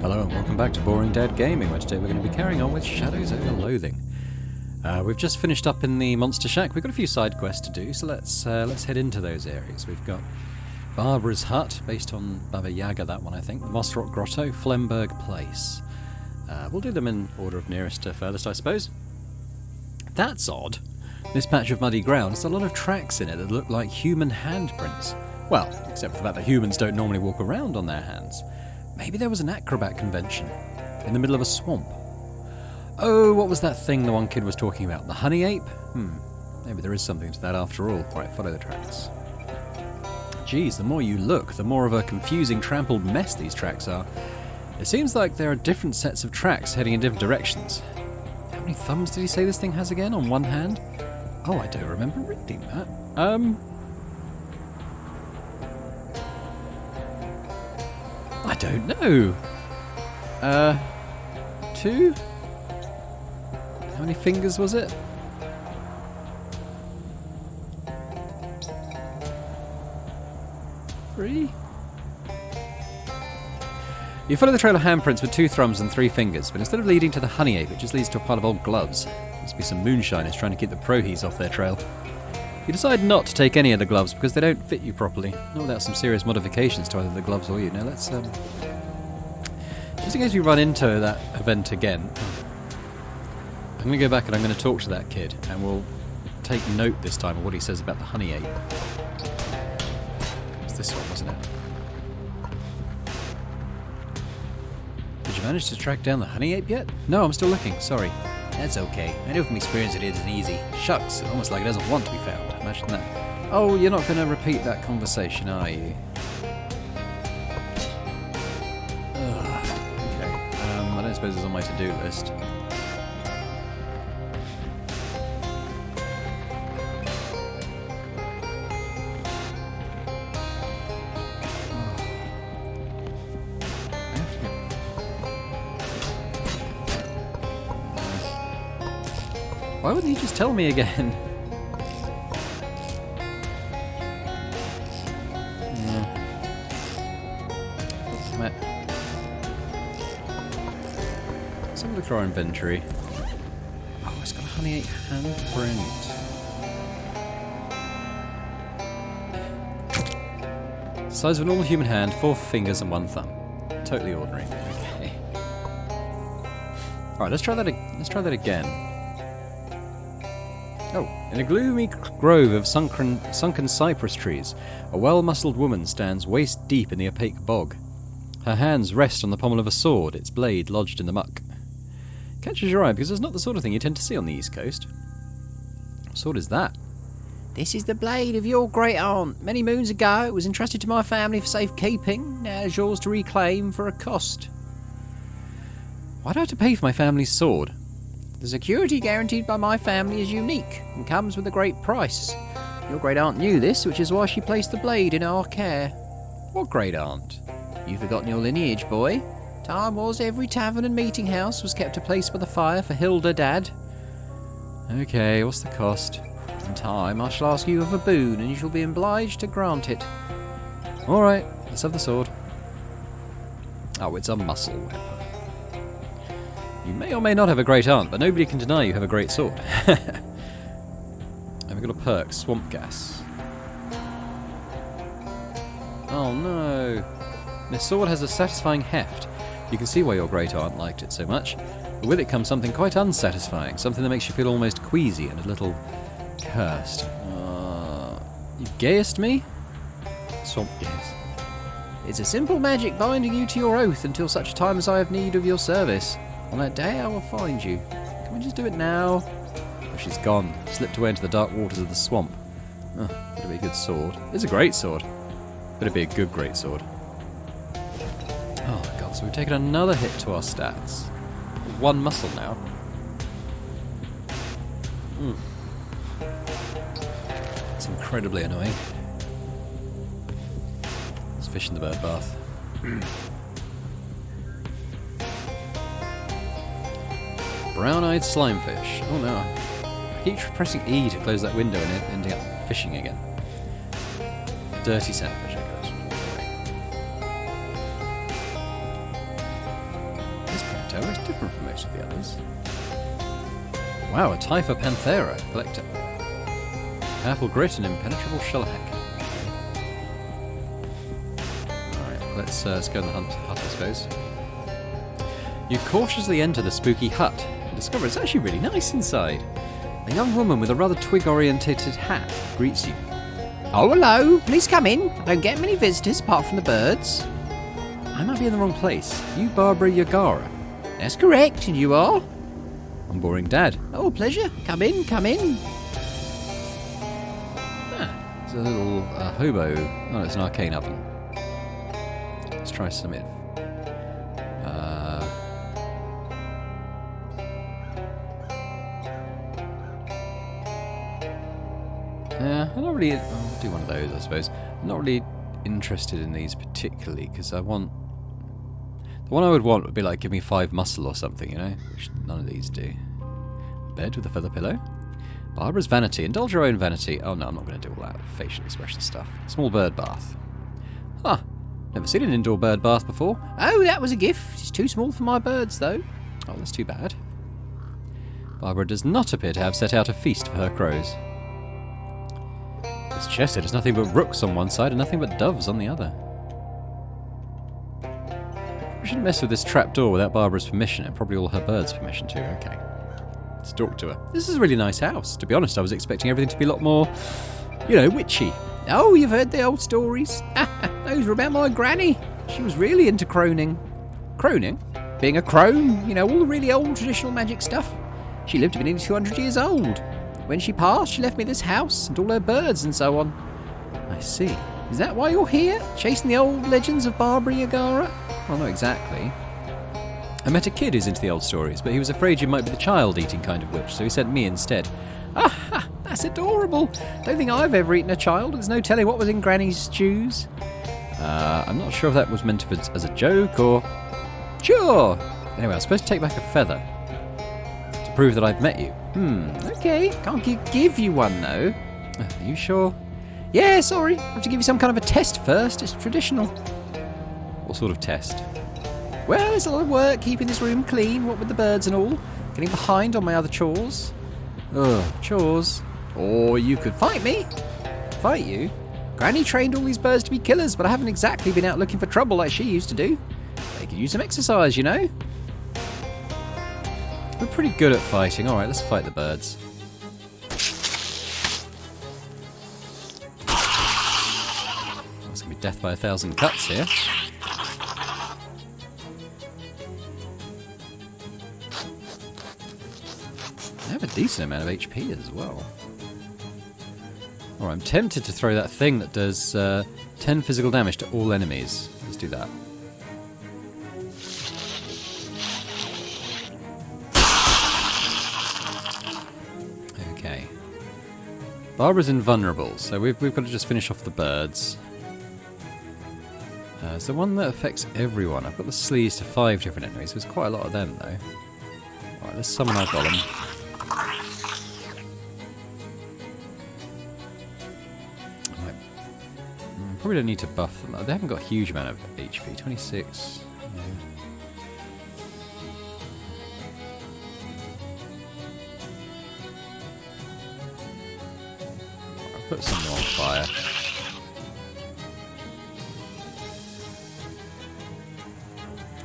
Hello and welcome back to Boring Dead Gaming, where today we're going to be carrying on with Shadows Over Loathing. We've just finished up in the Monster Shack. We've got a few side quests to do, so let's head into those areas. We've got Barbara's Hut, based on Baba Yaga, that one I think, Moss Rock Grotto, Flemberg Place. We'll do them in order of nearest to furthest, I suppose. That's odd. This patch of muddy ground has a lot of tracks in it that look like human handprints. Well, except for the fact that humans don't normally walk around on their hands. Maybe there was an acrobat convention in the middle of a swamp. Oh, what was that thing the one kid was talking about? The honey ape? Maybe there is something to that after all. Right, follow the tracks. Geez, the more you look, the more of a confusing, trampled mess these tracks are. It seems like there are different sets of tracks heading in different directions. How many thumbs did he say this thing has again on one hand? Oh, I don't remember reading that. I don't know. 2? How many fingers was it? 3? You follow the trail of handprints with 2 thumbs and 3 fingers, but instead of leading to the honey ape, it just leads to a pile of old gloves. Must be some moonshiners trying to keep the prohees off their trail. You decide not to take any of the gloves because they don't fit you properly, not without some serious modifications to either the gloves or you. Now let's, just in case we run into that event again, I'm going to go back and I'm going to talk to that kid, and we'll take note this time of what he says about the honey ape. It's this one, wasn't it? Did you manage to track down the honey ape yet? No, I'm still looking, sorry. That's okay. I know from experience it isn't easy. Shucks, it's almost like it doesn't want to be found. Imagine that. Oh, you're not going to repeat that conversation, are you? Ugh. Okay. I don't suppose it's on my to-do list. Why wouldn't he just tell me again? Let's have a look through our inventory. Oh, it's got a honey ape handprint. Size of a normal human hand, 4 fingers and 1 thumb. Totally ordinary. Okay. Alright, let's try that again. Oh, in a gloomy grove of sunken cypress trees, a well-muscled woman stands waist-deep in the opaque bog. Her hands rest on the pommel of a sword, its blade lodged in the muck. Catches your eye because it's not the sort of thing you tend to see on the East Coast. What sword is that? This is the blade of your great-aunt. Many moons ago it was entrusted to my family for safekeeping. Now it's yours to reclaim for a cost. Why do I have to pay for my family's sword? The security guaranteed by my family is unique and comes with a great price. Your great-aunt knew this, which is why she placed the blade in our care. What great-aunt? You've forgotten your lineage, boy. Time was every tavern and meeting house was kept a place by the fire for Hilda Dad. Okay, what's the cost? In time I shall ask you of a boon, and you shall be obliged to grant it. Alright, let's have the sword. Oh, it's a muscle weapon. You may or may not have a great aunt, but nobody can deny you have a great sword. And we've got a perk, swamp gas. Oh no. This sword has a satisfying heft. You can see why your great aunt liked it so much. But with it comes something quite unsatisfying, something that makes you feel almost queasy and a little cursed. You gayest me? Swamp gas. It's a simple magic binding you to your oath until such time as I have need of your service. On that day I will find you. Can we just do it now? Oh, she's gone. Slipped away into the dark waters of the swamp. Oh, better be a good sword. It's a great sword. Better be a good great sword. Oh my god, so we've taken another hit to our stats. 1 muscle now. It's incredibly annoying. Let's fish in the bird bath. Brown-eyed slimefish. Oh no. I keep pressing E to close that window and ending up fishing again. Dirty sandfish, I guess. Collector. It's different from most of the others. Wow, a Typha Panthera Collector. Powerful grit and impenetrable shellhack. Alright, let's go on the hut, I suppose. You cautiously enter the spooky hut and discover it's actually really nice inside. A young woman with a rather twig-orientated hat greets you. Oh, hello. Please come in. I don't get many visitors apart from the birds. I might be in the wrong place. You Barbara Yagara? That's correct. And you are? I'm Boring Dad. Oh, pleasure. Come in, come in. There's a little hobo. Oh, it's an arcane oven. Let's try some in. I'm not really... I'll do one of those, I suppose. I'm not really interested in these particularly, because I want... The one I would want would be like, give me 5 muscle or something, you know? Which none of these do. Bed with a feather pillow. Barbara's vanity. Indulge your own vanity. Oh no, I'm not going to do all that facial expression stuff. Small bird bath. Huh. Never seen an indoor bird bath before. Oh, that was a gift. It's too small for my birds, though. Oh, that's too bad. Barbara does not appear to have set out a feast for her crows. This chest has nothing but rooks on one side and nothing but doves on the other. We shouldn't mess with this trapdoor without Barbara's permission, and probably all her birds' permission too. Okay. Let's talk to her. This is a really nice house. To be honest, I was expecting everything to be a lot more, you know, witchy. Oh, you've heard the old stories. Those were about my granny. She was really into croning. Croning? Being a crone, you know, all the really old traditional magic stuff. She lived to be nearly 200 years old. When she passed, she left me this house and all her birds and so on. I see. Is that why you're here? Chasing the old legends of Barbara Yagara? Well, not exactly. I met a kid who's into the old stories, but he was afraid you might be the child-eating kind of witch, so he sent me instead. Ah, that's adorable. Don't think I've ever eaten a child. There's no telling what was in Granny's stews. I'm not sure if that was meant as a joke or... Sure! Anyway, I was supposed to take back a feather to prove that I've met you. Okay. Can't give you one, though. Are you sure? Yeah, sorry. I have to give you some kind of a test first. It's traditional. What sort of test? Well, it's a lot of work keeping this room clean, what with the birds and all. Getting behind on my other chores. Ugh, chores. Or you could fight me. Fight you? Granny trained all these birds to be killers, but I haven't exactly been out looking for trouble like she used to do. They could use some exercise, you know. We're pretty good at fighting. Alright, let's fight the birds. That's going to be death by 1,000 cuts here. They have a decent amount of HP as well. Alright, I'm tempted to throw that thing that does 10 physical damage to all enemies. Let's do that. Okay. Barbara's invulnerable, so we've got to just finish off the birds. It's the one that affects everyone. I've got the sleeves to 5 different enemies. There's quite a lot of them, though. Alright, let's summon our golem. Probably don't need to buff them. They haven't got a huge amount of HP. 26. Yeah. I'll put some more on fire.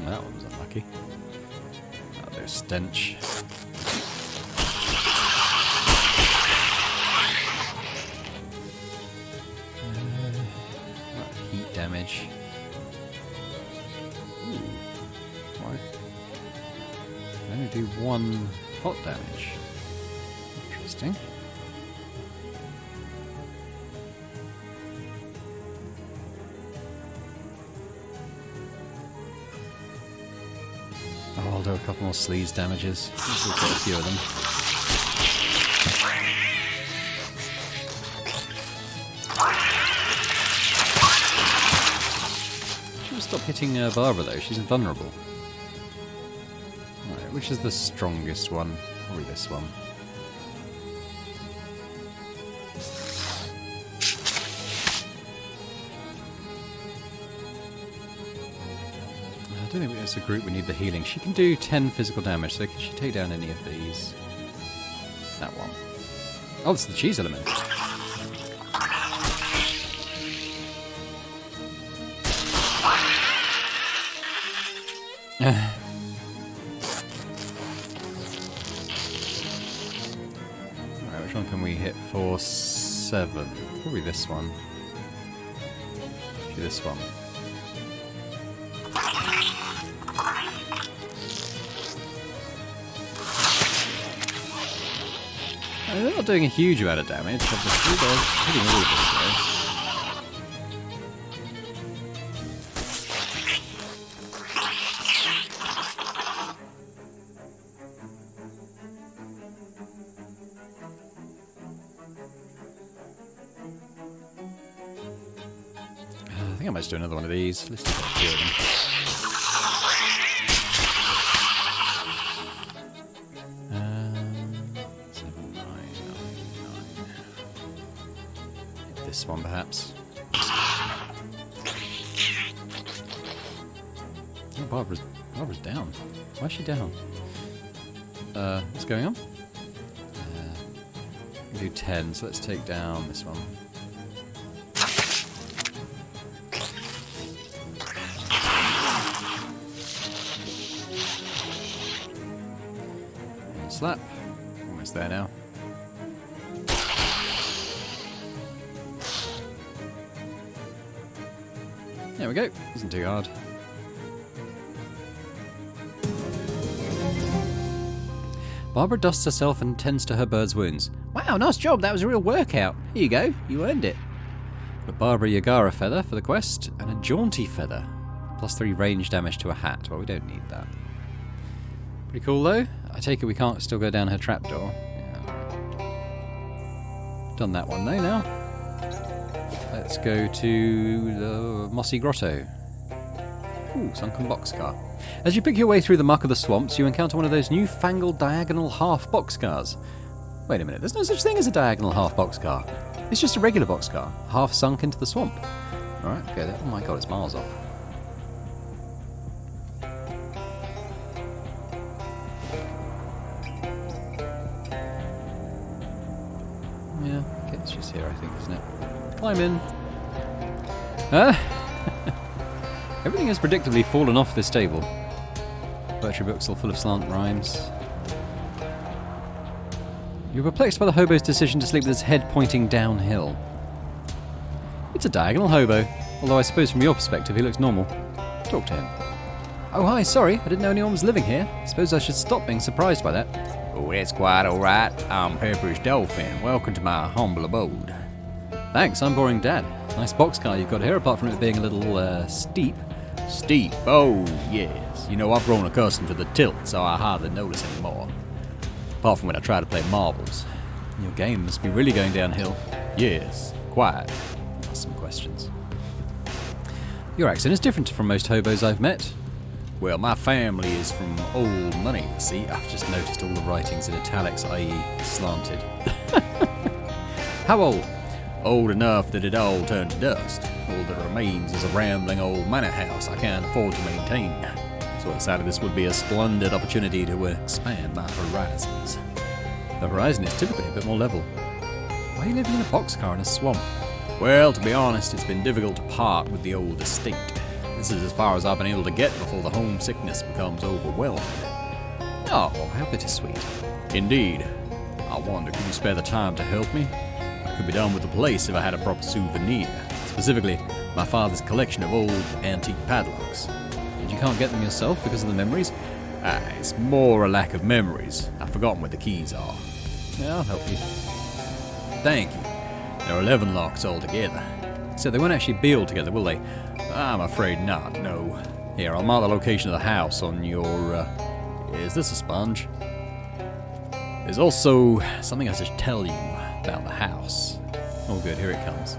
That one was unlucky. Oh, there's stench. Heat damage. Ooh. Right. I only do 1 hot damage. Interesting. Oh, I'll do a couple more sleaze damages. There's quite a few of them. Stop hitting Barbara though, she's invulnerable. Right, which is the strongest one? Probably this one. don't think as a group we need the healing. She can do 10 physical damage, so can she take down any of these? That one. Oh, it's the cheese element. Alright, which one can we hit for 7? Probably this one. Maybe this one. They're not doing a huge amount of damage, obviously. They're hitting all of us, though. I think I might just do another one of these. Let's do a few of them. 7, 9, 9, 9. This one, perhaps. Oh, Barbara's down. Why is she down? What's going on? We do 10, so let's take down this one. Slap. Almost there now. There we go. Wasn't too hard. Barbara dusts herself and tends to her bird's wounds. Wow, nice job. That was a real workout. Here you go. You earned it. But Barbara Yagara feather for the quest and a jaunty feather. +3 range damage to a hat. Well, we don't need that. Pretty cool though. I take it we can't still go down her trapdoor. Yeah. Done that one though now. Let's go to the Mossy Grotto. Ooh, sunken boxcar. As you pick your way through the muck of the swamps, you encounter one of those newfangled diagonal half boxcars. Wait a minute, there's no such thing as a diagonal half boxcar. It's just a regular boxcar, half sunk into the swamp. Alright, okay, oh my god, it's miles off. Yeah, okay, it's just here, I think, isn't it? Climb in. Everything has predictably fallen off this table. Poetry books all full of slant rhymes. You're perplexed by the hobo's decision to sleep with his head pointing downhill. It's a diagonal hobo, although I suppose from your perspective he looks normal. Talk to him. Oh hi, sorry, I didn't know anyone was living here. Suppose I should stop being surprised by that. Oh, that's quite alright. I'm Pepper's Dolphin. Welcome to my humble abode. Thanks, I'm Boring Dad. Nice boxcar you've got here, apart from it being a little, steep. Steep? Oh, yes. You know, I've grown accustomed to the tilt, so I hardly notice anymore. Apart from when I try to play marbles. Your game must be really going downhill. Yes, quite. Some questions. Your accent is different from most hobos I've met. Well, my family is from old money, you see. I've just noticed all the writings in italics, i.e. slanted. How old? Old enough that it all turned to dust. All that remains is a rambling old manor house I can't afford to maintain. So I decided this would be a splendid opportunity to expand my horizons. The horizon is typically a bit more level. Why are you living in a boxcar in a swamp? Well, to be honest, it's been difficult to part with the old estate. This is as far as I've been able to get before the homesickness becomes overwhelming. Oh, how bittersweet. Indeed. I wonder, could you spare the time to help me? I could be done with the place if I had a proper souvenir. Specifically, my father's collection of old antique padlocks. And you can't get them yourself because of the memories? It's more a lack of memories. I've forgotten where the keys are. Yeah, I'll help you. Thank you. There are 11 locks altogether. So they won't actually be all together, will they? I'm afraid not, no. Here, I'll mark the location of the house on your, Is this a sponge? There's also something I should tell you about the house. Oh good, here it comes.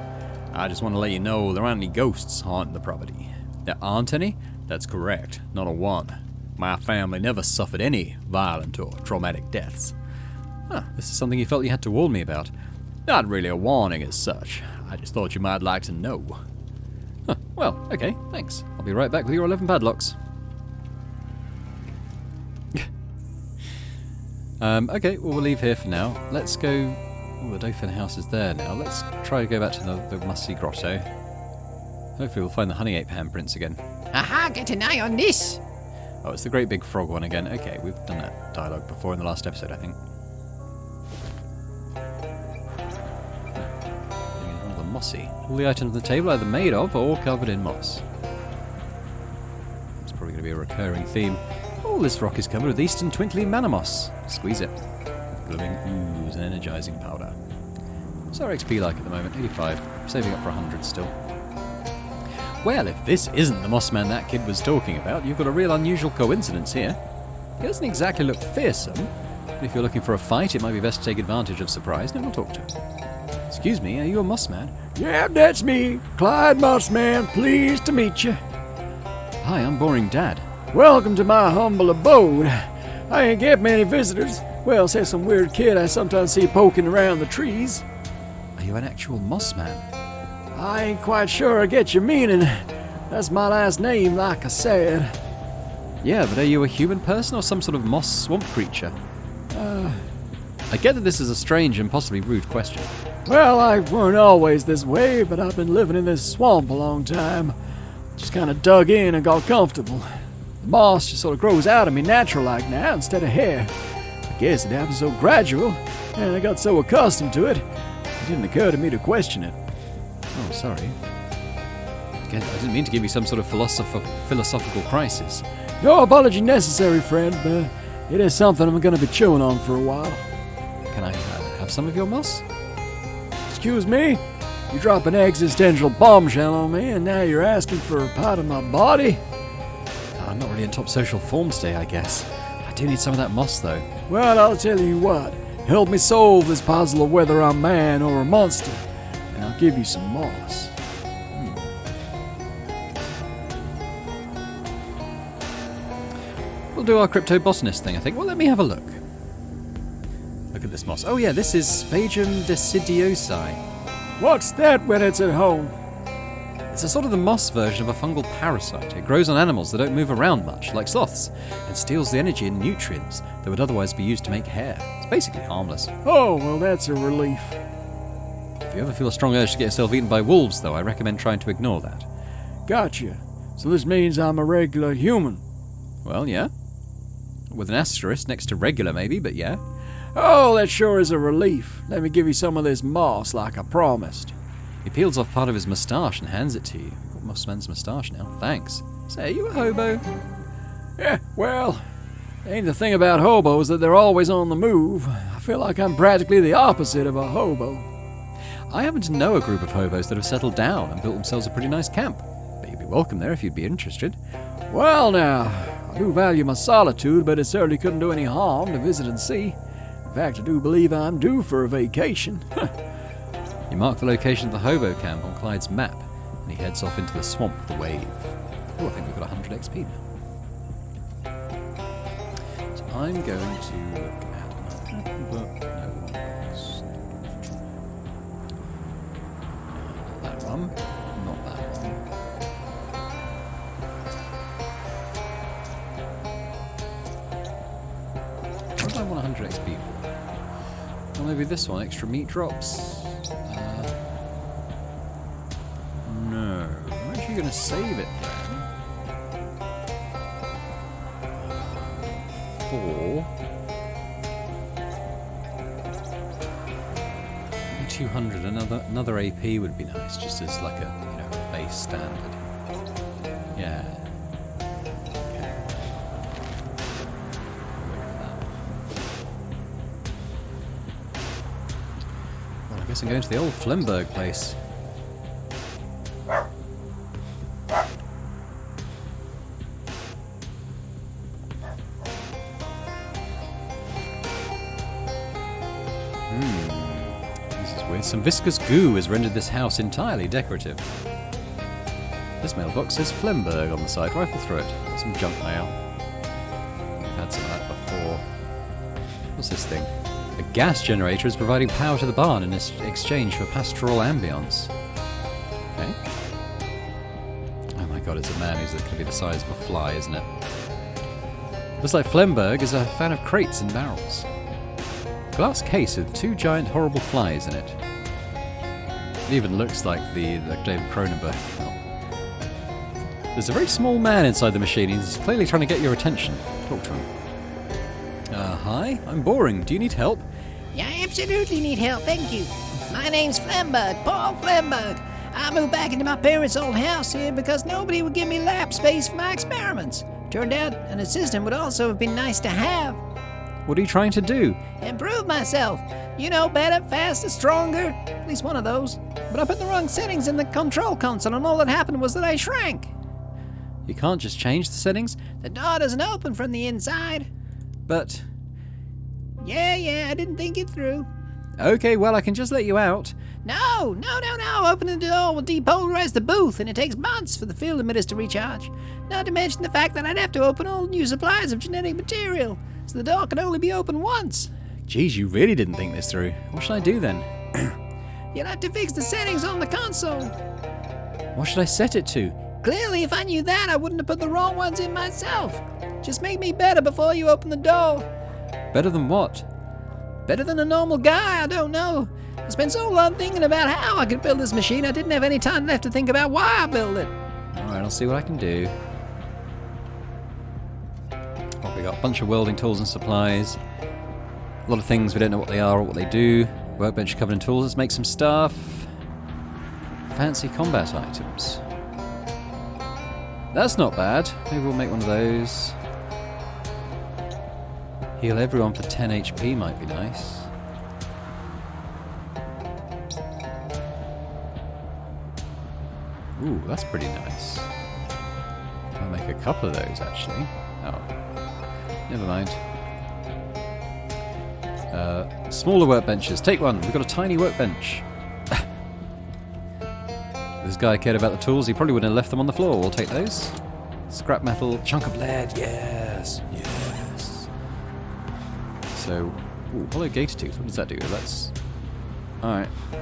I just want to let you know there aren't any ghosts haunting the property. There aren't any? That's correct, not a one. My family never suffered any violent or traumatic deaths. Huh, this is something you felt you had to warn me about. Not really a warning as such. I just thought you might like to know. Huh, well, okay, thanks. I'll be right back with your 11 padlocks. Okay, well, we'll leave here for now. Let's go... Oh, the Dauphin house is there now. Let's try to go back to the musty grotto. Hopefully we'll find the honey ape handprints again. Aha, get an eye on this! Oh, it's the great big frog one again. Okay, we've done that dialogue before in the last episode, I think. All the mossy. All the items on the table either made of or covered in moss. It's probably going to be a recurring theme. All this rock is covered with eastern twinkly mana moss. Squeeze it. Glowing ooze and energizing powder. What's our XP like at the moment? 85. Saving up for 100 still. Well, if this isn't the moss man that kid was talking about, you've got a real unusual coincidence here. He doesn't exactly look fearsome, but if you're looking for a fight, it might be best to take advantage of surprise. Then we'll talk to him. Excuse me, are you a moss man? Yeah, that's me, Clyde Mossman. Pleased to meet you. Hi, I'm Boring Dad. Welcome to my humble abode. I ain't get many visitors. Well, say some weird kid I sometimes see poking around the trees. Are you an actual moss man? I ain't quite sure I get your meaning. That's my last name, like I said. Yeah, but are you a human person or some sort of moss swamp creature? I get that this is a strange and possibly rude question. Well, I weren't always this way, but I've been living in this swamp a long time. Just kind of dug in and got comfortable. The moss just sort of grows out of me natural like now instead of hair. I guess it happened so gradual, and I got so accustomed to it, it didn't occur to me to question it. Oh, sorry. Again, I didn't mean to give you some sort of philosophical crisis. No apology necessary, friend, but it is something I'm going to be chewing on for a while. Can I have some of your moss? Excuse me? You drop an existential bombshell on me, and now you're asking for a part of my body? I'm not really in top social form today, I guess. I do need some of that moss, though. Well, I'll tell you what. Help me solve this puzzle of whether I'm man or a monster, and I'll give you some moss. We'll do our crypto-botanist thing, I think. Well, let me have a look. Look at this moss. Oh, yeah, this is Sphagium decidiosi. What's that when it's at home? It's a sort of the moss version of a fungal parasite. It grows on animals that don't move around much, like sloths, and steals the energy and nutrients that would otherwise be used to make hair. It's basically harmless. Oh, well, that's a relief. If you ever feel a strong urge to get yourself eaten by wolves, though, I recommend trying to ignore that. Gotcha. So this means I'm a regular human. Well, yeah. With an asterisk next to regular, maybe, but yeah. Oh, that sure is a relief. Let me give you some of this moss like I promised. He peels off part of his moustache and hands it to you. You've got Mossman's moustache now. Thanks. Say, are you a hobo? Yeah, well, ain't the thing about hobos that they're always on the move. I feel like I'm practically the opposite of a hobo. I happen to know a group of hobos that have settled down and built themselves a pretty nice camp. But you'd be welcome there if you'd be interested. Well, now, I do value my solitude, but it certainly couldn't do any harm to visit and see. In fact, I do believe I'm due for a vacation. You mark the location of the hobo camp on Clyde's map, and he heads off into the swamp with the wave. Oh, I think we've got 100 XP now. So I'm going to look at another book. No, not that one. Not that one. What do I want 100 XP for? Well, maybe this one, extra meat drops. No. I'm actually going to save it then. For 200. Another AP would be nice, just as like a base standard. Yeah. Okay. Well, I guess I'm going to the old Flemberg place. Some viscous goo has rendered this house entirely decorative. This mailbox says Flemberg on the side. Rifle through it. Some junk mail. We've had some of that before. What's this thing? A gas generator is providing power to the barn in exchange for pastoral ambience. Okay. Oh my god, it's a man who's going to be the size of a fly, isn't it? Looks like Flemberg is a fan of crates and barrels. glass case with 2 giant horrible flies in it. It even looks like the David Cronenberg film. There's a very small man inside the machine. He's clearly trying to get your attention. Talk to him. Hi, I'm boring. Do you need help? Yeah, I absolutely need help, thank you. My name's Flemberg, Paul Flemberg. I moved back into my parents' old house here because nobody would give me lab space for my experiments. Turned out an assistant would also have been nice to have. What are you trying to do? Improve myself. You know, better, faster, stronger. At least one of those. But I put the wrong settings in the control console and all that happened was that I shrank. You can't just change the settings? The door doesn't open from the inside. But... Yeah, I didn't think it through. Okay, well, I can just let you out. No. Opening the door will depolarize the booth, and it takes months for the field emitters to recharge. Not to mention the fact that I'd have to open all new supplies of genetic material, so the door can only be opened once. Geez, you really didn't think this through. What should I do then? You'll have to fix the settings on the console. What should I set it to? Clearly, if I knew that, I wouldn't have put the wrong ones in myself. Just make me better before you open the door. Better than what? Better than a normal guy, I don't know. I spent so long thinking about how I could build this machine, I didn't have any time left to think about why I built it. Alright, I'll see what I can do. Oh, we got a bunch of welding tools and supplies. A lot of things we don't know what they are or what they do. Workbench covered in tools. Let's make some stuff. Fancy combat items. That's not bad. Maybe we'll make one of those. Heal everyone for 10 HP might be nice. Ooh, that's pretty nice. I'll make a couple of those actually. Oh, never mind. Smaller workbenches. Take one. We've got a tiny workbench. This guy cared about the tools. He probably wouldn't have left them on the floor. We'll take those. Scrap metal. Chunk of lead. Yes. So, ooh, hollow gator tooth. What does that do? That's... Alright. I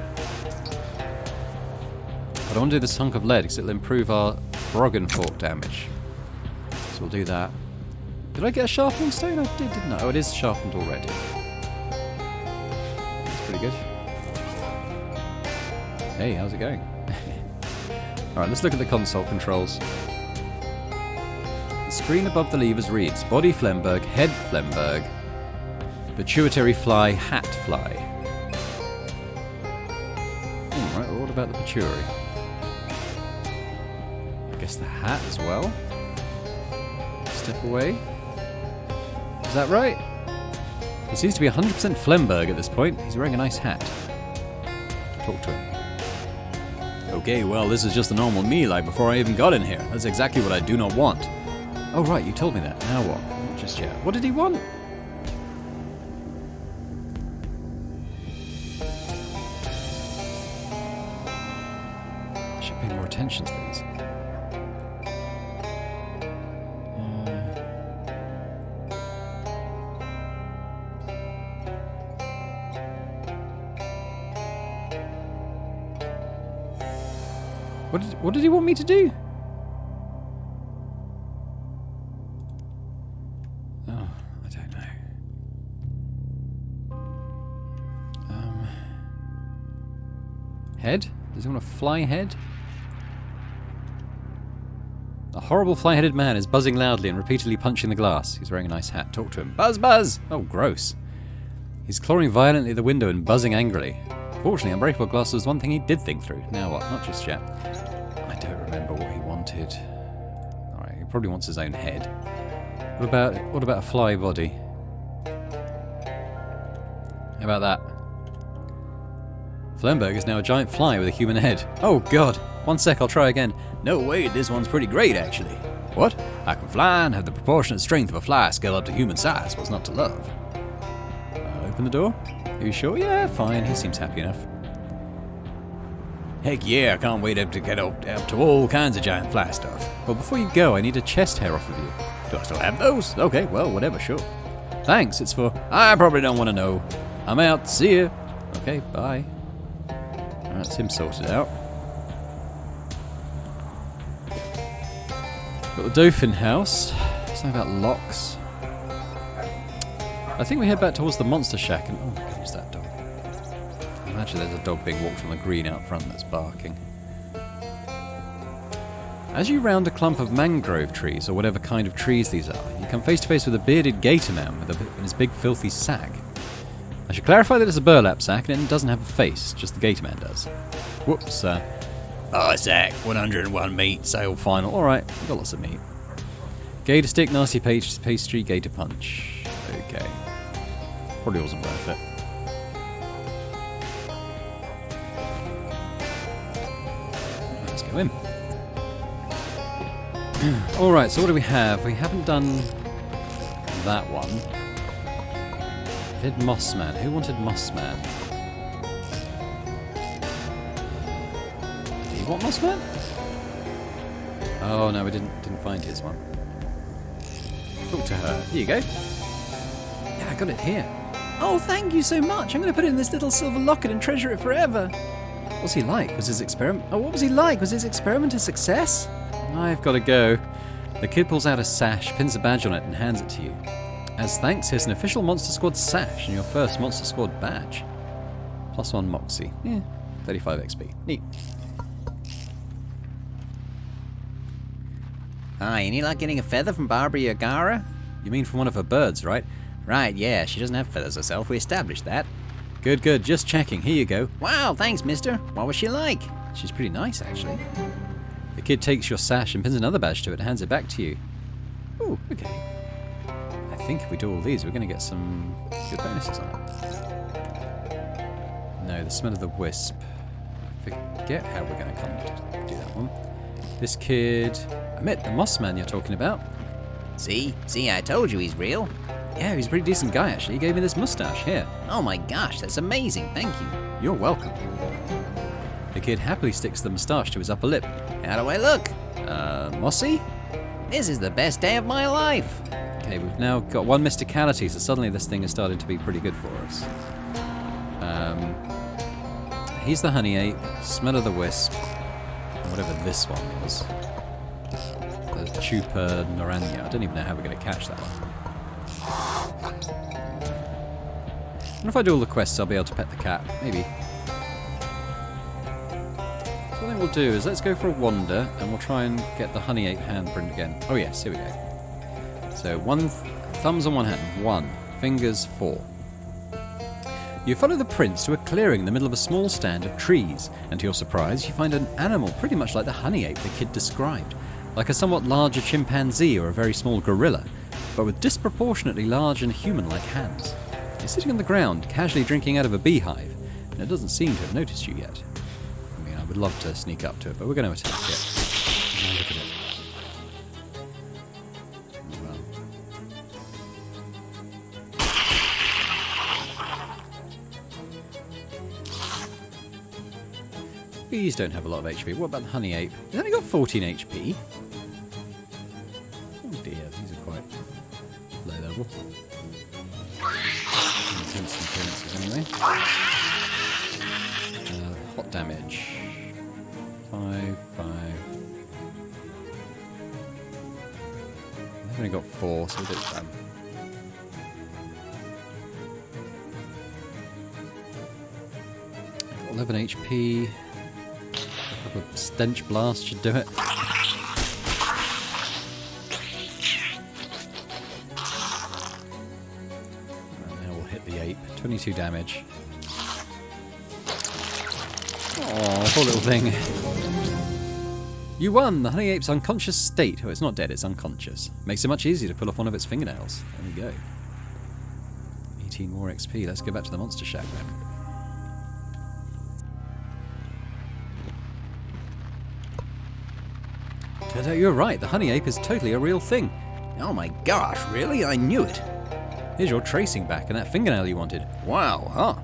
don't want to do this hunk of lead because it'll improve our Broggan fork damage. So we'll do that. Did I get a sharpening stone? I did, didn't I? Oh, it is sharpened already. That's pretty good. Hey, how's it going? Alright, let's look at the console controls. The screen above the levers reads Body Flemberg, Head Flemberg, Pituitary Fly, Hat Fly. Alright, well, what about the pituitary? I guess the hat as well. Step away. Is that right? He seems to be 100% Flemberg at this point. He's wearing a nice hat. Talk to him. Okay, well, this is just a normal me like before I even got in here. That's exactly what I do not want. Oh, right, you told me that. Now what? Not just yet. What did he want? I should pay more attention to these. What did he want me to do? Oh, I don't know. Head? Does he want a fly head? A horrible fly-headed man is buzzing loudly and repeatedly punching the glass. He's wearing a nice hat. Talk to him. Buzz, buzz! Oh, gross. He's clawing violently at the window and buzzing angrily. Fortunately, unbreakable glass was one thing he did think through. Now what? Not just yet. I don't remember what he wanted. Alright, he probably wants his own head. What about a fly body? How about that? Flemberg is now a giant fly with a human head. Oh god! 1 sec, I'll try again. No, wait, this one's pretty great actually. What? I can fly and have the proportionate strength of a fly scale up to human size. What's not to love? Open the door? Are you sure? Yeah, fine. He seems happy enough. Heck yeah, I can't wait to get up to all kinds of giant fly stuff. Well, before you go, I need a chest hair off of you. Do I still have those? Okay, well, whatever, sure. Thanks, it's for... I probably don't want to know. I'm out, see ya. Okay, bye. That's him sorted out. Got the Dauphin house. Something about locks. I think we head back towards the monster shack and... Oh, who's that dog? Imagine there's a dog being walked on the green out front that's barking. As you round a clump of mangrove trees, or whatever kind of trees these are, you come face to face with a bearded gator man with his big filthy sack. I should clarify that it's a burlap sack and it doesn't have a face, just the gator man does. Whoops, sack, 101 meat, sale final. Alright, we've got lots of meat. Gator stick, nasty pastry, gator punch. Okay. Probably wasn't worth it. Let's go in. Alright, so what do we have? We haven't done that one. We did Mossman. Who wanted Mossman? Did he want Mossman? Oh no, we didn't find his one. Talk to her. Here you go. Yeah, I got it here. Oh, thank you so much. I'm going to put it in this little silver locket and treasure it forever. What's he like? Was his experiment... Oh, what was he like? Was his experiment a success? I've got to go. The kid pulls out a sash, pins a badge on it, and hands it to you. As thanks, here's an official Monster Squad sash and your first Monster Squad badge. +1 Moxie. Yeah, 35 XP. Neat. Hi, any luck getting a feather from Barbara Yagara? You mean from one of her birds, right? Right, yeah, she doesn't have feathers herself. We established that. Good, good. Just checking. Here you go. Wow, thanks, mister. What was she like? She's pretty nice, actually. The kid takes your sash and pins another badge to it and hands it back to you. Ooh, okay. I think if we do all these, we're going to get some good bonuses on it. No, the smell of the wisp. I forget how we're going to come to do that one. This kid... Admit, the Mossman you're talking about. See, I told you he's real. Yeah, he's a pretty decent guy, actually. He gave me this mustache. Here. Oh my gosh, that's amazing. Thank you. You're welcome. The kid happily sticks the moustache to his upper lip. How do I look? Mossy? This is the best day of my life. Okay, we've now got one mysticality, so suddenly this thing has started to be pretty good for us. He's the honey ape, smell of the wisp, and whatever this one was. The Chupa Noranya. I don't even know how we're going to catch that one. I wonder if I do all the quests, I'll be able to pet the cat. Maybe. So what I think we'll do is let's go for a wander, and we'll try and get the honey ape handprint again. Oh yes, here we go. So one thumbs on one hand, 1, fingers 4. You follow the prints to a clearing in the middle of a small stand of trees, and to your surprise, you find an animal pretty much like the honey ape the kid described, like a somewhat larger chimpanzee or a very small gorilla, but with disproportionately large and human-like hands. It's sitting on the ground, casually drinking out of a beehive, and it doesn't seem to have noticed you yet. I mean, I would love to sneak up to it, but we're going to attack it. Now look at it. Bees don't have a lot of HP. What about the honey ape? He's only got 14 HP. Oh dear, these are quite low level. Instant appearances anyway. Hot damage. 5, 5. I've only got 4, so we'll do that. 11 HP. A couple of stench blasts should do it. And now we'll hit the ape. 22 damage. Oh, poor little thing. You won! The honey ape's unconscious state. Oh, it's not dead, it's unconscious. Makes it much easier to pull off one of its fingernails. There we go. 18 more XP. Let's go back to the monster shack then. Turns out you're right. The honey ape is totally a real thing. Oh my gosh, really? I knew it. Here's your tracing back and that fingernail you wanted. Wow, huh?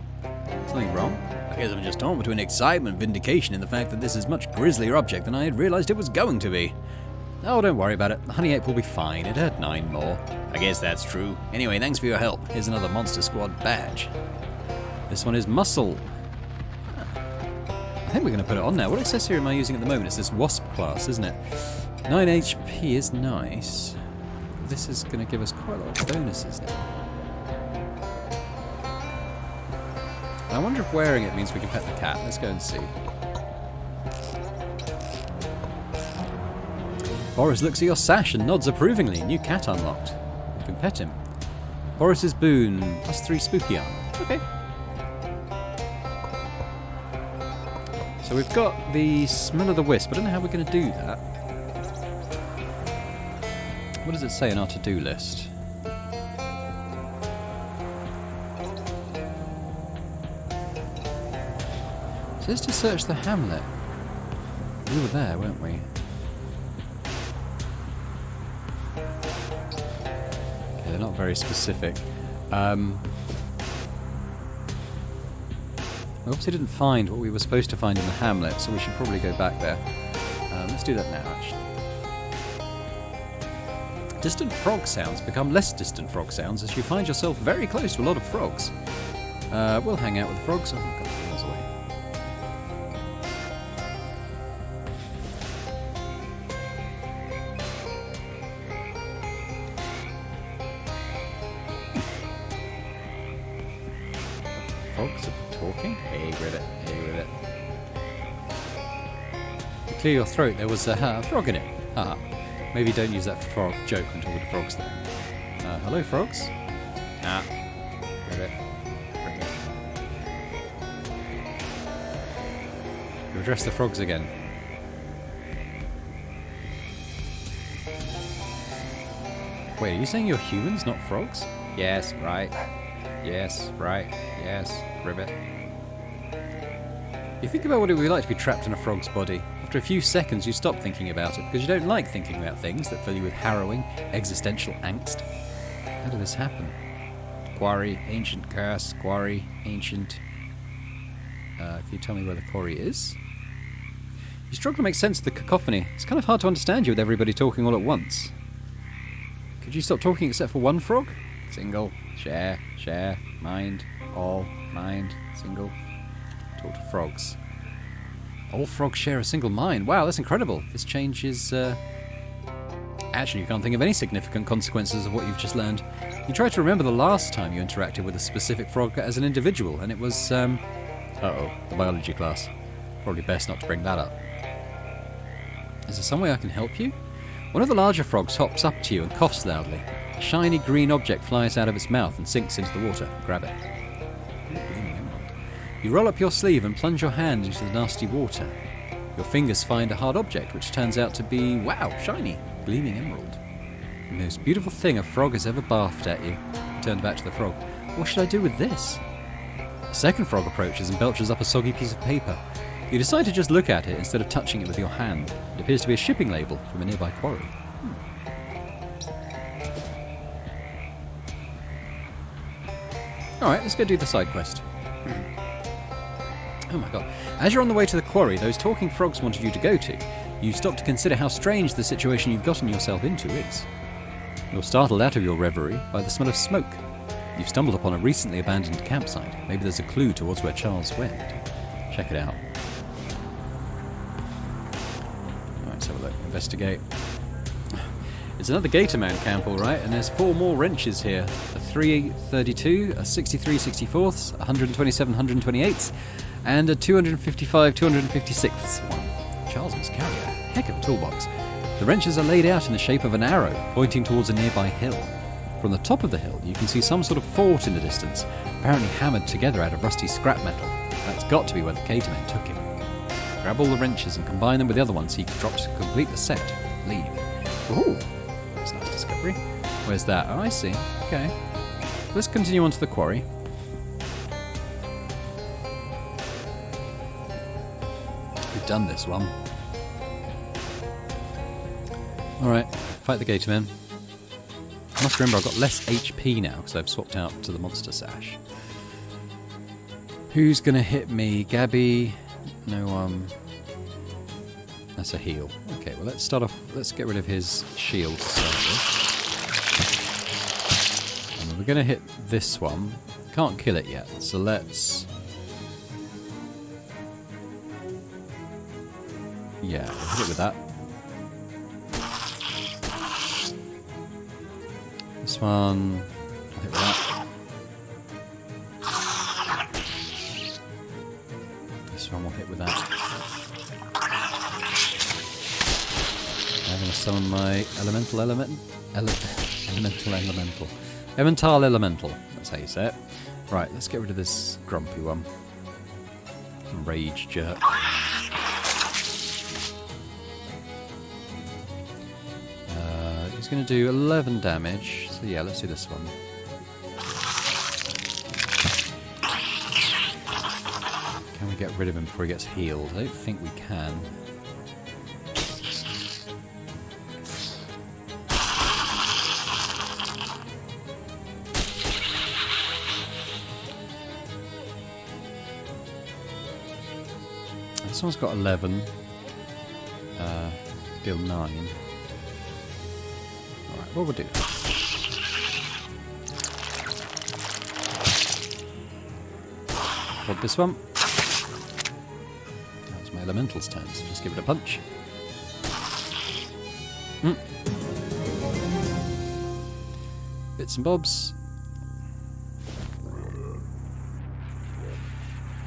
Something wrong? I guess I'm just torn between excitement and vindication in the fact that this is a much grislier object than I had realized it was going to be. Oh, don't worry about it. The honey ape will be fine. It had 9 more. I guess that's true. Anyway, thanks for your help. Here's another Monster Squad badge. This one is muscle. I think we're going to put it on now. What accessory am I using at the moment? It's this wasp class, isn't it? 9 HP is nice. This is going to give us quite a lot of bonuses now. I wonder if wearing it means we can pet the cat. Let's go and see. Boris looks at your sash and nods approvingly. New cat unlocked. You can pet him. Boris's boon, +3 spooky armor. Okay. So we've got the smell of the wisp. I don't know how we're going to do that. What does it say in our to-do list? It says to search the hamlet. We were there, weren't we? Okay, they're not very specific. We obviously didn't find what we were supposed to find in the hamlet, so we should probably go back there. Let's do that now, actually. Distant frog sounds become less distant frog sounds as you find yourself very close to a lot of frogs. We'll hang out with the frogs. Oh, I've got the miles away. Frogs are talking? Hey, Ribbit. Hey, Ribbit. To clear your throat, there was a frog in it. Haha. Maybe don't use that frog joke when talking to frogs, though. Hello, frogs? Ribbit. Ribbit. You address the frogs again. Wait, are you saying you're humans, not frogs? Yes, right. Yes, right. Yes, Ribbit. You think about what it would be like to be trapped in a frog's body. After a few seconds, you stop thinking about it because you don't like thinking about things that fill you with harrowing, existential angst. How did this happen? Quarry, ancient curse, quarry, ancient. Can you tell me where the quarry is? You struggle to make sense of the cacophony. It's kind of hard to understand you with everybody talking all at once. Could you stop talking except for one frog? Single, share, mind, all, mind, single. Talk to frogs. All frogs share a single mind. Wow, that's incredible. This change is... Actually, you can't think of any significant consequences of what you've just learned. You try to remember the last time you interacted with a specific frog as an individual, and it was, uh-oh, the biology class. Probably best not to bring that up. Is there some way I can help you? One of the larger frogs hops up to you and coughs loudly. A shiny green object flies out of its mouth and sinks into the water. Grab it. You roll up your sleeve and plunge your hand into the nasty water. Your fingers find a hard object, which turns out to be, wow, shiny, gleaming emerald. The most beautiful thing a frog has ever barfed at you. You turn back to the frog. What should I do with this? A second frog approaches and belches up a soggy piece of paper. You decide to just look at it instead of touching it with your hand. It appears to be a shipping label from a nearby quarry. Alright, let's go do the side quest. Oh my god. As you're on the way to the quarry those talking frogs wanted you to go to, you stop to consider how strange the situation you've gotten yourself into is. You're startled out of your reverie by the smell of smoke. You've stumbled upon a recently abandoned campsite. Maybe there's a clue towards where Charles went. Check it out. Alright, let's have a look. Investigate. It's another Gatorman camp, alright, and there's 4 more wrenches here. A 332, a 63 64ths, 127 128ths, and a 255 256ths one. Charles must carry a heck of a toolbox. The wrenches are laid out in the shape of an arrow, pointing towards a nearby hill. From the top of the hill, you can see some sort of fort in the distance, apparently hammered together out of rusty scrap metal. That's got to be where the Gatormen took him. Grab all the wrenches and combine them with the other ones so you can drop to complete the set. Leave. Ooh, that's a nice discovery. Where's that? Oh, I see. Okay. Let's continue on to the quarry. We've done this one. Alright, fight the Gatormen. I must remember I've got less HP now because I've swapped out to the monster sash. Who's gonna hit me? Gabby? No, that's a heal. Okay, well let's start off, let's get rid of his shield to start with. And we're gonna hit this one. Can't kill it yet, so let's... Yeah, we'll hit it with that. This one, I'll hit with that. summon my elemental. Elemental elemental. That's how you say it. Right, let's get rid of this grumpy one. Rage jerk. He's going to do 11 damage. So yeah, let's do this one. Can we get rid of him before he gets healed? I don't think we can. This one's got 11. Deal 9. Alright, what we'll do. Hold this one. That's my elemental's turn, so just give it a punch. Bits and bobs.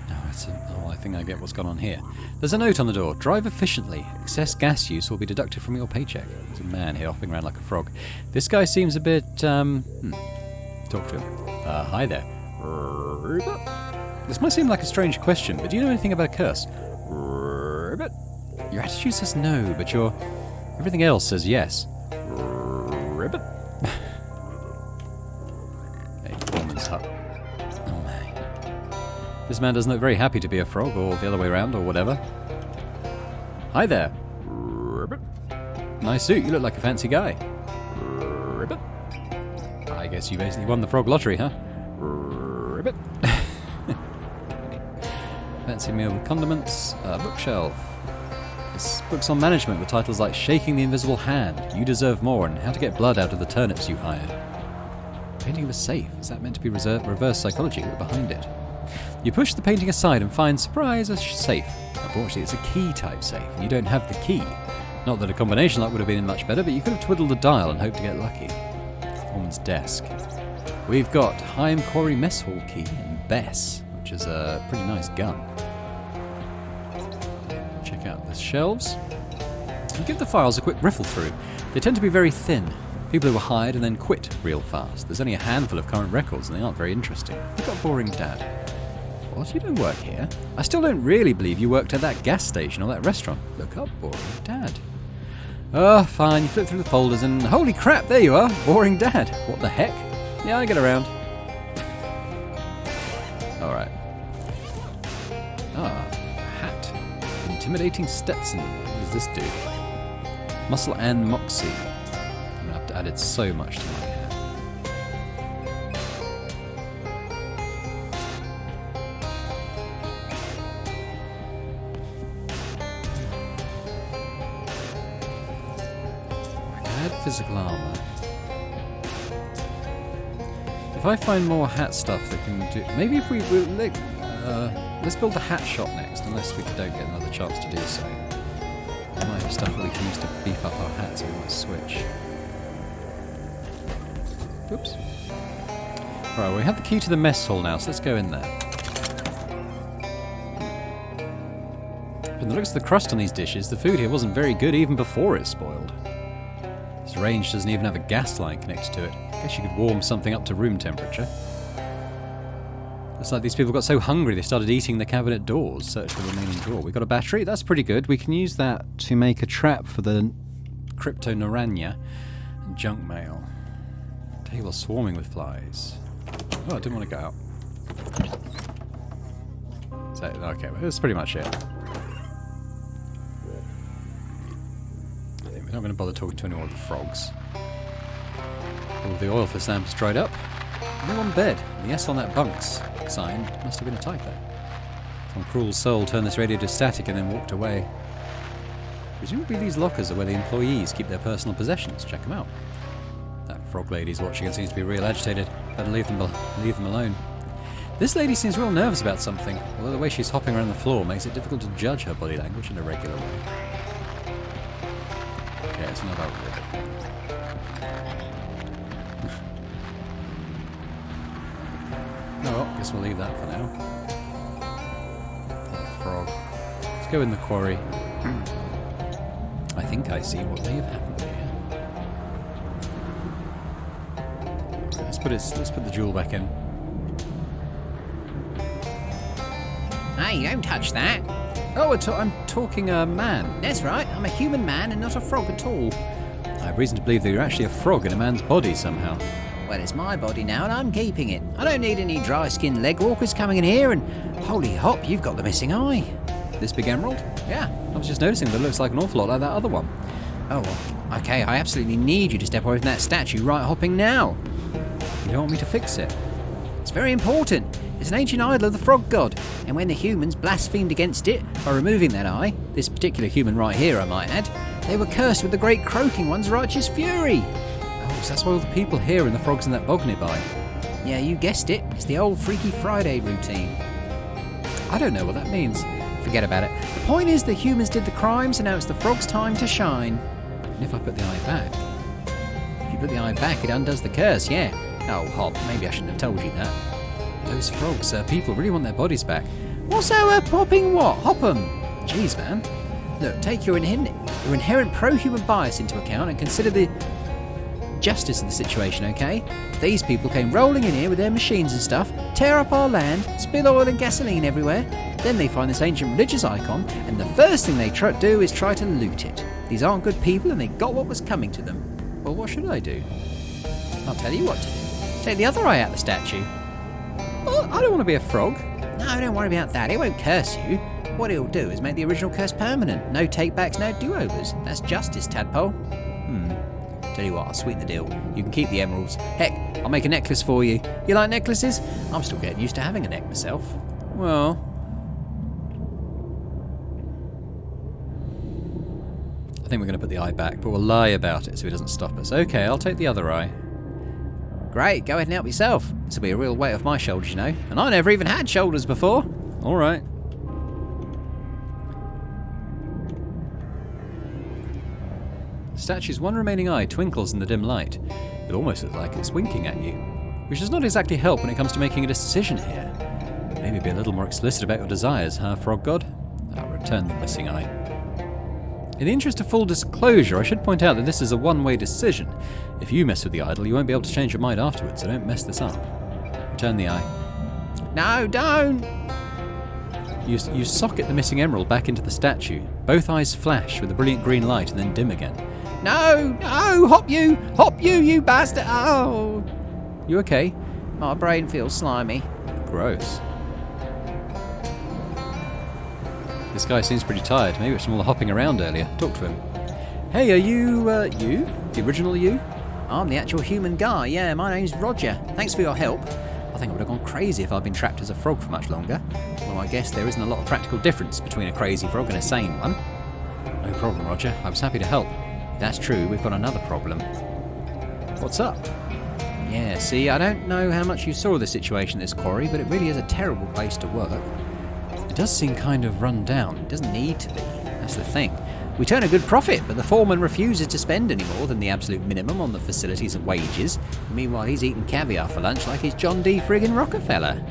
Oh, I think I get what's gone on here. There's a note on the door. Drive efficiently. Excess gas use will be deducted from your paycheck. There's a man here hopping around like a frog. This guy seems a bit, Talk to him. Hi there. This might seem like a strange question, but do you know anything about a curse? Your attitude says no, but your everything else says yes. Hey, foreman's hut. Oh my. This man doesn't look very happy to be a frog, or the other way around, or whatever. Hi there. Nice suit, you look like a fancy guy. I guess you basically won the frog lottery, huh? Fancy meal with condiments. Bookshelf. This book's on management with titles like Shaking the Invisible Hand, You Deserve More, and How to Get Blood Out of the Turnips You Hired. Painting of a safe. Is that meant to be reverse psychology? Look behind it. You push the painting aside and find, surprise, a safe. Unfortunately, it's a key-type safe, and you don't have the key. Not that a combination lock would have been much better, but you could have twiddled the dial and hoped to get lucky. Foreman's desk. We've got Haim Quarry Mess Hall key and Bess, which is a pretty nice gun. Check out the shelves. And give the files a quick riffle through. They tend to be very thin. People who were hired and then quit real fast. There's only a handful of current records and they aren't very interesting. Look up Boring Dad. What? You don't work here? I still don't really believe you worked at that gas station or that restaurant. Look up Boring Dad. Oh, fine. You flip through the folders and holy crap, there you are. Boring Dad. What the heck? Yeah, I get around. Alright. Hat. Intimidating Stetson. What does this do? Muscle and Moxie. I'm gonna have to add it so much to my hair. Add physical armor. If I find more hat stuff that can do... Maybe if we... let's build the hat shop next, unless we don't get another chance to do so. There might be stuff that we can use to beef up our hats, so we might switch. Oops. Right, we have the key to the mess hall now, so let's go in there. From the looks of the crust on these dishes, the food here wasn't very good even before it spoiled. This range doesn't even have a gas line connected to it. I guess you could warm something up to room temperature. Looks like these people got so hungry they started eating the cabinet doors. Search the remaining drawer. We got a battery. That's pretty good. We can use that to make a trap for the Crypto Naranja and junk mail. Table swarming with flies. Oh, I didn't want to go out. So, okay, well, that's pretty much it. We're not going to bother talking to any more of the frogs. All of the oil for Sam has dried up. No on bed. The S on that bunks sign must have been a typo. Some cruel soul turned this radio to static and then walked away. Presumably these lockers are where the employees keep their personal possessions. Check them out. That frog lady's watching and seems to be real agitated. Better leave them alone. This lady seems real nervous about something, although the way she's hopping around the floor makes it difficult to judge her body language in a regular way. Okay, it's another ribbon. Oh, well, guess we'll leave that for now. Frog. Let's go in the quarry. I think I see what may have happened here. let's put the jewel back in. Hey, don't touch that. Oh, I'm talking a man. That's right, I'm a human man and not a frog at all. I have reason to believe that you're actually a frog in a man's body somehow. Well, it's my body now and I'm keeping it. I don't need any dry-skinned leg walkers coming in here and... Holy hop, you've got the missing eye. This big emerald? Yeah. I was just noticing that it looks like an awful lot like that other one. Oh, well, okay, I absolutely need you to step away from that statue right hopping now. You don't want me to fix it? It's very important. It's an ancient idol of the frog god, and when the humans blasphemed against it by removing that eye, this particular human right here I might add, they were cursed with the great croaking one's righteous fury. Oh, so that's why all the people here and the frogs in that bog nearby. Yeah, you guessed it. It's the old Freaky Friday routine. I don't know what that means. Forget about it. The point is the humans did the crimes, and now it's the frog's time to shine. And if I put the eye back? If you put the eye back, it undoes the curse, yeah. Oh, Hop, maybe I shouldn't have told you that. Those frogs, people really want their bodies back. Also, popping what? Hop 'em. Jeez, man. Look, take your inherent pro-human bias into account and consider the justice of the situation, okay? These people came rolling in here with their machines and stuff, tear up our land, spill oil and gasoline everywhere. Then they find this ancient religious icon, and the first thing they do is try to loot it. These aren't good people, and they got what was coming to them. Well, what should I do? I'll tell you what to do. Take the other eye out of the statue. Well, I don't want to be a frog. No, don't worry about that. It won't curse you. What it'll do is make the original curse permanent. No take-backs, no do-overs. That's justice, tadpole. Tell you what, I'll sweeten the deal. You can keep the emeralds. Heck, I'll make a necklace for you. You like necklaces? I'm still getting used to having a neck myself. Well... I think we're going to put the eye back, but we'll lie about it so he doesn't stop us. Okay, I'll take the other eye. Great, go ahead and help yourself. This will be a real weight off my shoulders, you know. And I never even had shoulders before. All right. The statue's one remaining eye twinkles in the dim light. It almost looks like it's winking at you, which does not exactly help when it comes to making a decision here. Maybe be a little more explicit about your desires, huh, frog god? I'll return the missing eye. In the interest of full disclosure, I should point out that this is a one-way decision. If you mess with the idol, you won't be able to change your mind afterwards, so don't mess this up. Return the eye. No, don't! You socket the missing emerald back into the statue. Both eyes flash with a brilliant green light and then dim again. No, no, hop you bastard! Oh! You okay? My brain feels slimy. Gross. This guy seems pretty tired. Maybe it's from all the hopping around earlier. Talk to him. Hey, are you, you? The original you? I'm the actual human guy, yeah, my name's Roger. Thanks for your help. I think I would have gone crazy if I'd been trapped as a frog for much longer. Well, I guess there isn't a lot of practical difference between a crazy frog and a sane one. No problem, Roger. I was happy to help. If that's true, we've got another problem. What's up? Yeah, see, I don't know how much you saw of the situation at this quarry, but it really is a terrible place to work. It does seem kind of run down. It doesn't need to be. That's the thing. We turn a good profit, but the foreman refuses to spend any more than the absolute minimum on the facilities and wages. Meanwhile, he's eating caviar for lunch like he's John D. friggin' Rockefeller.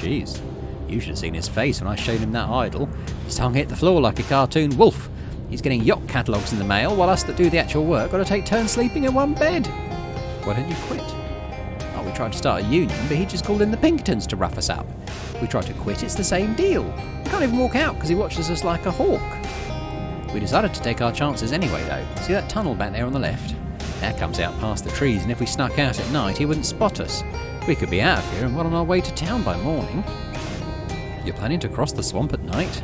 Jeez. You should have seen his face when I showed him that idol. His tongue hit the floor like a cartoon wolf. He's getting yacht catalogues in the mail, while us that do the actual work got to take turns sleeping in one bed. Why don't you quit? Oh, we tried to start a union, but he just called in the Pinkertons to rough us up. We tried to quit, it's the same deal. We can't even walk out because he watches us like a hawk. We decided to take our chances anyway, though. See that tunnel back there on the left? That comes out past the trees, and if we snuck out at night, he wouldn't spot us. We could be out of here and well on our way to town by morning. You're planning to cross the swamp at night?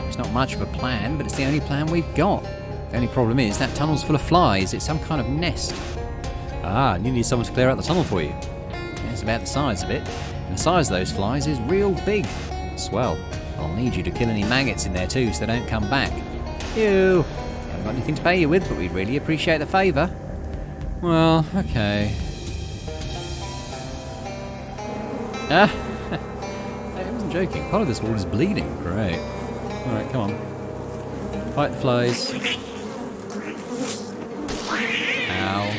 It's not much of a plan, but it's the only plan we've got. The only problem is that tunnel's full of flies. It's some kind of nest. Ah, and you need someone to clear out the tunnel for you. It's about the size of it. And the size of those flies is real big. Swell. I'll need you to kill any maggots in there too, so they don't come back. Ew. Haven't got anything to pay you with, but we'd really appreciate the favour. Well, okay. Ah! I wasn't joking. Part of this wall is bleeding. Great. Alright, come on. Fight the flies. Ow.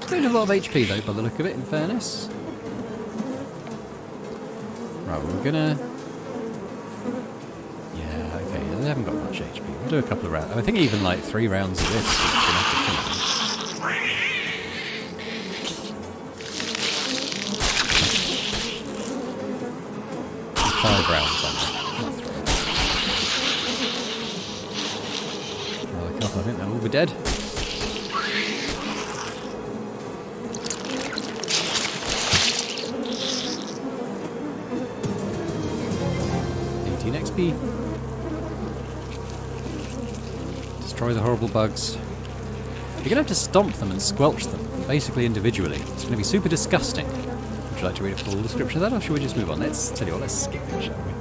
Don't have a lot of HP though, by the look of it, in fairness. Right, we're gonna... Yeah, okay, they haven't got much HP. We'll do a couple of rounds. I think even like 3 rounds of this is enough to kill them. 5 rounds on them. Another couple, I think they'll all be dead. 18 XP. Destroy the horrible bugs. You're going to have to stomp them and squelch them, basically individually. It's going to be super disgusting. Would you like to read a full description of that, or should we just move on? Let's tell you what, let's skip it, shall we?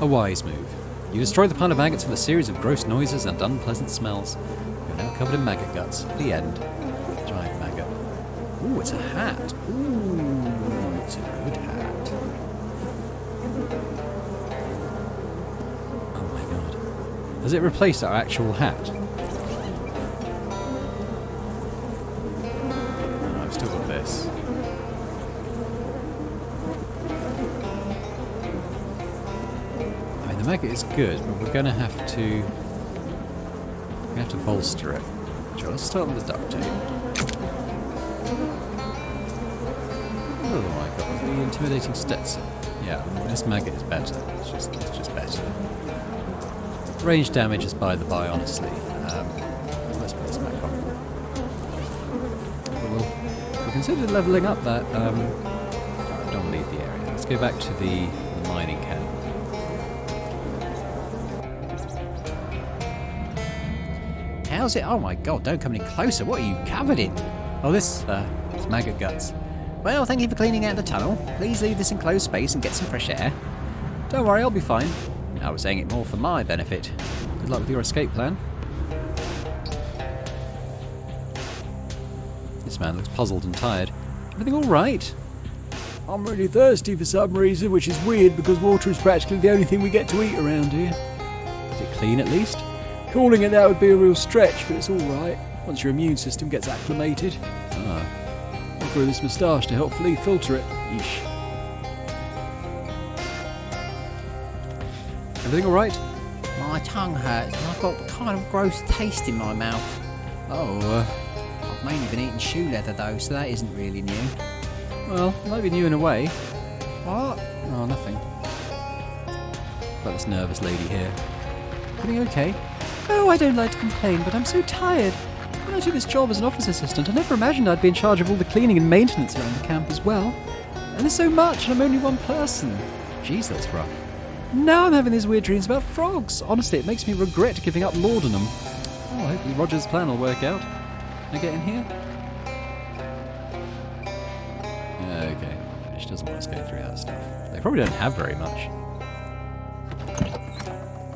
A wise move. You destroy the pile of maggots with a series of gross noises and unpleasant smells. You're now covered in maggot guts. The end. Giant maggot. Ooh, it's a hat. Ooh, it's a good hat. Oh my god. Has it replaced our actual hat? Oh, I've still got this. I mean, the maggot is good, but we're going to have to bolster it. Sure, let's start with the duct tape. Oh my god, the intimidating Stetson. Yeah, this maggot is better. It's just better. Range damage is by the by, honestly. Let's put this back on. But we'll consider levelling up that. Don't leave the area. Let's go back to the mining camp. How's it? Oh my god, don't come any closer. What are you covered in? Oh, it's maggot guts. Well, thank you for cleaning out the tunnel. Please leave this enclosed space and get some fresh air. Don't worry, I'll be fine. I was saying it more for my benefit. Good luck with your escape plan. This man looks puzzled and tired. Everything all right? I'm really thirsty for some reason, which is weird because water is practically the only thing we get to eat around here. Is it clean at least? Calling it that would be a real stretch, but it's alright once your immune system gets acclimated. Ah. I'll grow this moustache to help filter it. Yeesh. Everything all right? My tongue hurts and I've got a kind of gross taste in my mouth. Oh, I've mainly been eating shoe leather though, so that isn't really new. well, it might be new in a way. What? Oh, nothing. About this nervous lady here. Everything okay? Oh, I don't like to complain, but I'm so tired. When I took this job as an office assistant, I never imagined I'd be in charge of all the cleaning and maintenance around the camp as well. And there's so much, and I'm only one person. Jeez, that's rough. Now I'm having these weird dreams about frogs. Honestly, it makes me regret giving up laudanum. Oh, hopefully Roger's plan will work out. Can I get in here? Okay. She doesn't want us going through that stuff. They probably don't have very much.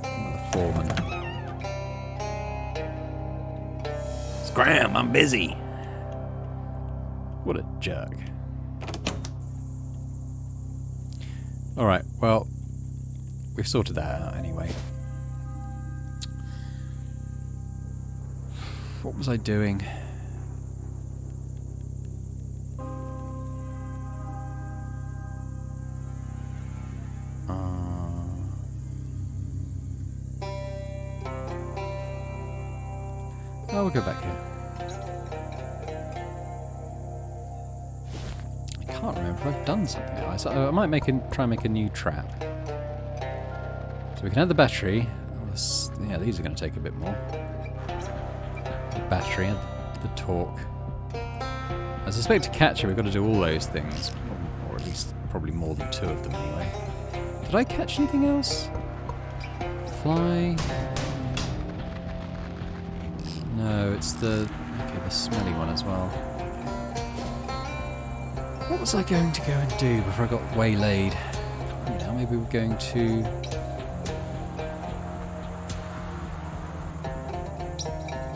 Another foreman. Scram, I'm busy. What a jerk. Alright, well, we've sorted that out anyway. What was I doing? Oh, we'll go back here. I can't remember if I've done something else. I might try and make a new trap. So we can add the battery. Yeah, these are going to take a bit more. The battery and the torque. I suspect to catch it we've got to do all those things. Or at least probably more than 2 of them anyway. Did I catch anything else? Fly... No, it's the smelly one as well. What was I going to go and do before I got waylaid? Now maybe we're going to...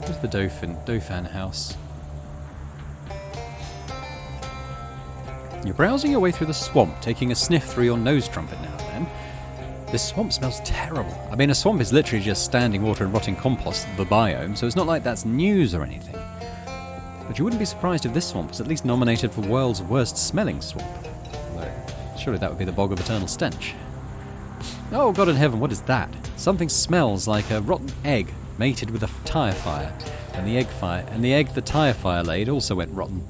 Where's the Dauphin house? You're browsing your way through the swamp, taking a sniff through your nose trumpet now and then. This swamp smells terrible. I mean, a swamp is literally just standing water and rotting compost, the biome, so it's not like that's news or anything. But you wouldn't be surprised if this swamp was at least nominated for world's worst smelling swamp. Although, surely that would be the Bog of Eternal Stench. Oh, God in heaven, what is that? Something smells like a rotten egg mated with a tyre fire. And the egg the tyre fire laid also went rotten.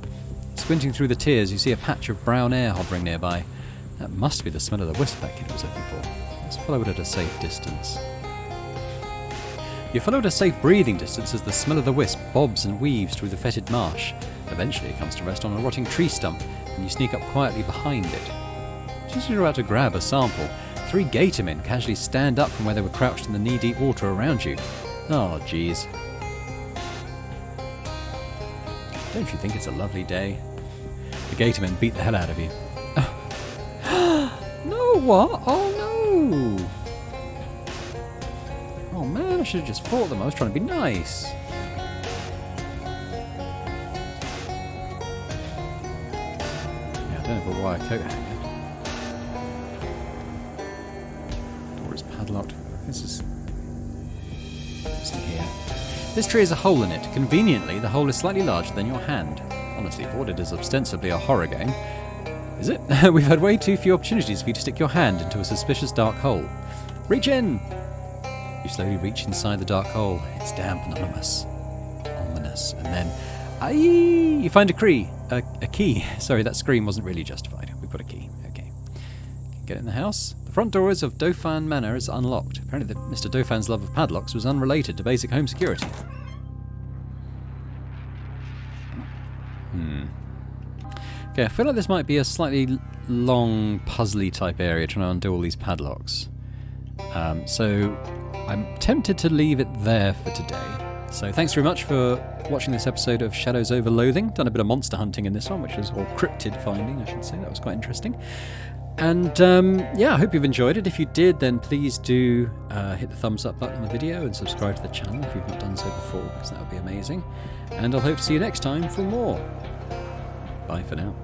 Squinting through the tears, you see a patch of brown air hovering nearby. That must be the smell of the wisp that kid was looking for. Let's follow it at a safe distance. You follow at a safe breathing distance as the smell of the wisp bobs and weaves through the fetid marsh. Eventually it comes to rest on a rotting tree stump, and you sneak up quietly behind it. Just as you're about to grab a sample, 3 gator men casually stand up from where they were crouched in the knee-deep water around you. Oh, jeez. Don't you think it's a lovely day? The gator men beat the hell out of you. No, what? Oh, no! Oh, man, I should have just fought them. I was trying to be nice. Yeah, I don't have a wire coat hanger. Door is padlocked. This is... What's in here? This tree has a hole in it. Conveniently, the hole is slightly larger than your hand. Honestly, for what it is ostensibly a horror game. Is it? We've had way too few opportunities for you to stick your hand into a suspicious dark hole. Reach in! You slowly reach inside the dark hole. It's damp and ominous. And then, you find a key. Sorry, that scream wasn't really justified. We've got a key. Okay. Get in the house. The front doors of Dauphin Manor is unlocked. Apparently, Mr. Dauphin's love of padlocks was unrelated to basic home security. Okay, I feel like this might be a slightly long, puzzly type area trying to undo all these padlocks. So I'm tempted to leave it there for today. So thanks very much for watching this episode of Shadows Over Loathing. Done a bit of monster hunting in this one, which was, or cryptid finding, I should say. That was quite interesting. And yeah, I hope you've enjoyed it. If you did, then please do hit the thumbs up button on the video and subscribe to the channel if you've not done so before, because that would be amazing. And I'll hope to see you next time for more. Bye for now.